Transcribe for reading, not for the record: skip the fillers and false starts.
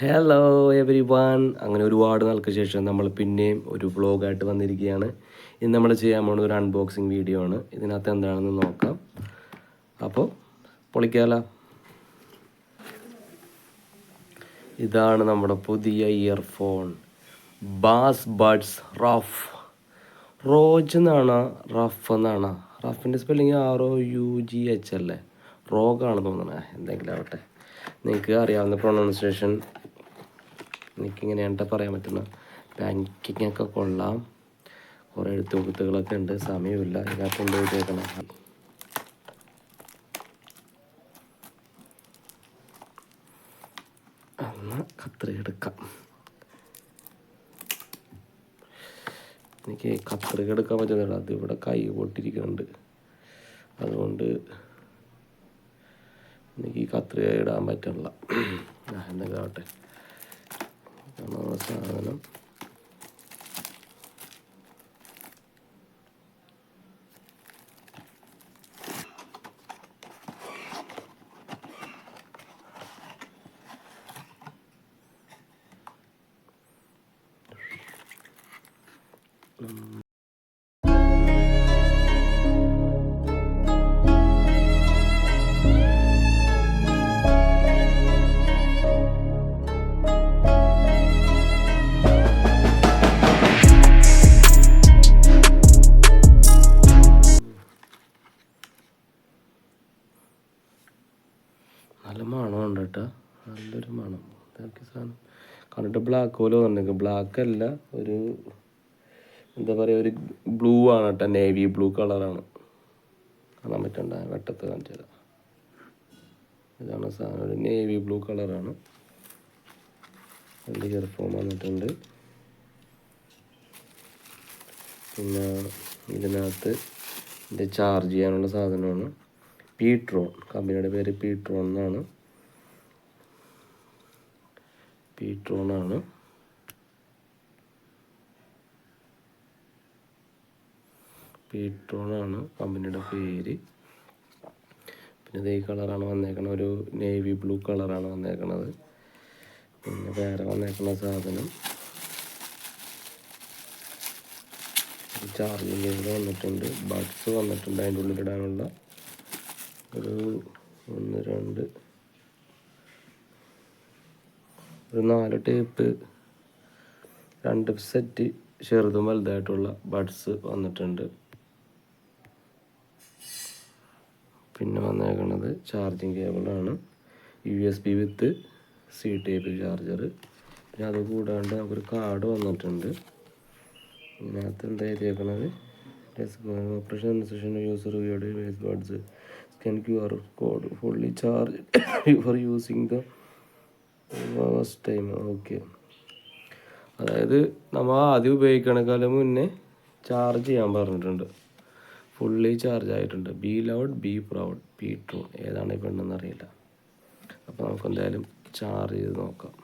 Hello every one. അങ്ങനെ ഒരുപാട് നാൾക്ക് ശേഷം നമ്മൾ പിന്നെയും ഒരു വ്ളോഗായിട്ട് വന്നിരിക്കുകയാണ്. ഇന്ന് നമ്മൾ ചെയ്യാൻ പോകുന്ന ഒരു അൺബോക്സിങ് വീഡിയോ ആണ്. ഇതിനകത്ത് എന്താണെന്ന് നോക്കാം. അപ്പോൾ പൊളിക്കാല. ഇതാണ് നമ്മുടെ പുതിയ ഇയർഫോൺ, ബാസ് ബഡ്സ് റഫ്. റോജ് എന്നാണ്, റഫ് എന്നാണ്. റഫിൻ്റെ സ്പെല്ലിങ് ROUGH അല്ലേ? റോഗാണ് തോന്നണേ. എന്തെങ്കിലും ആവട്ടെ, നിങ്ങൾക്ക് അറിയാവുന്ന പ്രൊണൗൺസിയേഷൻ എനിക്കിങ്ങനെയാണ് പറയാൻ പറ്റുന്നത്. പാക്കിംഗ് ഒക്കെ കൊള്ളാം. കുറേ എഴുത്തുകുത്തുകളൊക്കെ ഉണ്ട്. സമയമില്ല, ഇതിനകത്ത് കൊണ്ട് എഴുതിയേക്കണം. എന്നാൽ കത്രിക എടുക്കാം. എനിക്ക് കത്രിക എടുക്കാൻ പറ്റുന്നില്ല, അതിവിടെ കൈ പൊട്ടിരിക്കുന്നുണ്ട്. അതുകൊണ്ട് എനിക്ക് കത്രിക ഇടാൻ പറ്റില്ല. എന്തെങ്കിലും ആവട്ടെ. സാധനം നല്ല മണമുണ്ട് കേട്ടോ, നല്ലൊരു മണം. ഇതൊക്കെ സാധനം കണ്ടിട്ട് ബ്ലാക്ക് പോലെ തോന്നുന്നുണ്ട്. ബ്ലാക്ക് അല്ല, ഒരു എന്താ പറയുക, ഒരു ബ്ലൂ ആണ് കേട്ടോ, നേവി ബ്ലൂ കളറാണ്. കാണാൻ പറ്റണ്ട, വെട്ടത്ത് കാണിച്ചു തരാം. ഇതാണ് സാധനം, ഒരു നേവി ബ്ലൂ കളറാണ്. അതിൻ്റെ ഇയർഫോൺ വന്നിട്ടുണ്ട്. പിന്നെ ഇതിനകത്ത് ഇതിൻ്റെ ചാർജ് ചെയ്യാനുള്ള സാധനമാണ്. പീട്രോൺ, കമ്പനിയുടെ പേര് പീട്രോൺ എന്നാണ്. പീട്രോണാണ്. കമ്പനിയുടെ പേര്. പിന്നെ ഇത് ഈ കളറാണ് വന്നേക്കണത്, ഒരു നേവി ബ്ലൂ കളറാണ് വന്നേക്കണത്. പിന്നെ വേറെ വന്നേക്കുന്ന സാധനം ചാർജിങ് കേബിൾ വന്നിട്ടുണ്ട്, ബഡ്സ് വന്നിട്ടുണ്ട്. അതിൻ്റെ ഉള്ളിലിടാനുള്ള ഒരു 4 ടേപ്പ്, 2 സെറ്റ് ചെറുതും വലുതായിട്ടുള്ള ബഡ്സ് വന്നിട്ടുണ്ട്. പിന്നെ വന്നേക്കണത് ചാർജിങ് കേബിളാണ്, USB with C type charger. പിന്നെ അതുകൂടാണ്ട് നമുക്കൊരു കാർഡ് വന്നിട്ടുണ്ട്. ഇതിനകത്ത് എന്താ എഴുതിയേക്കണത്, operation instruction, user buds scan QR code, fully charge for using the first time. Okay, അതായത് നമ്മൾ ആദ്യം ഉപയോഗിക്കണേക്കാളും മുന്നേ ചാർജ് ചെയ്യാൻ പറഞ്ഞിട്ടുണ്ട്. ഫുള്ളി ചാർജ് ആയിട്ടുണ്ട്. Be loud be proud. പീട്രോൺ ഏതാണ് ഈ പെണ്ണെന്ന് അറിയില്ല. അപ്പോൾ നമുക്ക് എന്തായാലും ചാർജ് ചെയ്ത് നോക്കാം.